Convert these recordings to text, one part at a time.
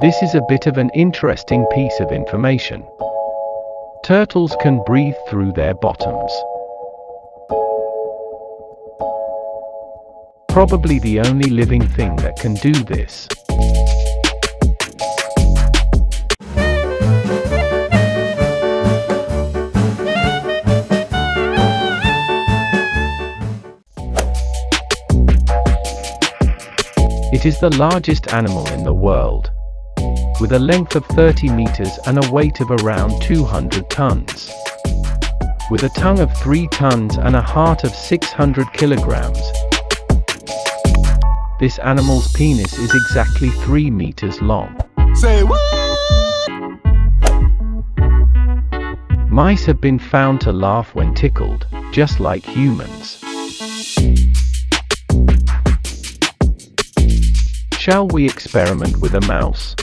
This is a bit of an interesting piece of information. Turtles can breathe through their bottoms. Probably the only living thing that can do this. It is the largest animal in the world, with a length of 30 meters and a weight of around 200 tons. With a tongue of 3 tons and a heart of 600 kilograms. This animal's penis is exactly 3 meters long. Say what? Mice have been found to laugh when tickled, just like humans. Shall we experiment with a mouse?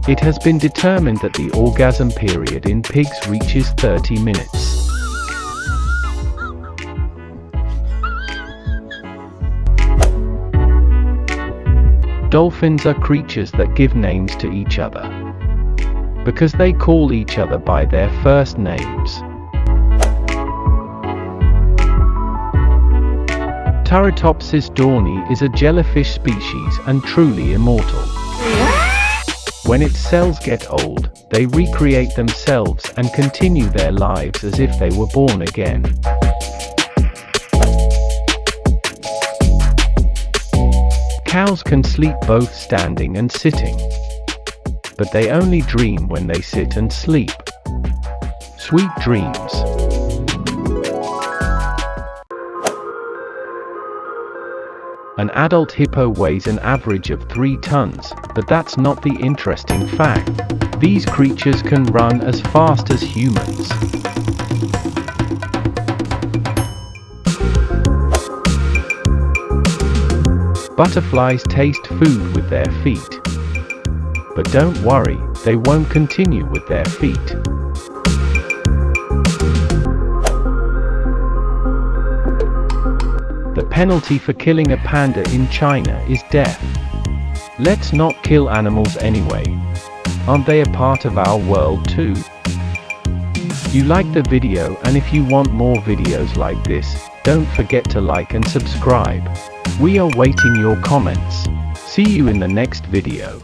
It has been determined that the orgasm period in pigs reaches 30 minutes. Dolphins are creatures that give names to each other, because they call each other by their first names. Turritopsis dawni is a jellyfish species and truly immortal. When its cells get old, they recreate themselves and continue their lives as if they were born again. Cows can sleep both standing and sitting, but they only dream when they sit and sleep. Sweet dreams. An adult hippo weighs an average of 3 tons, but that's not the interesting fact. These creatures can run as fast as humans. Butterflies taste food with their feet. But don't worry, they won't continue with their feet. The penalty for killing a panda in China is death. Let's not kill animals anyway. Aren't they a part of our world too? You liked the video, and if you want more videos like this, don't forget to like and subscribe. We are waiting your comments. See you in the next video.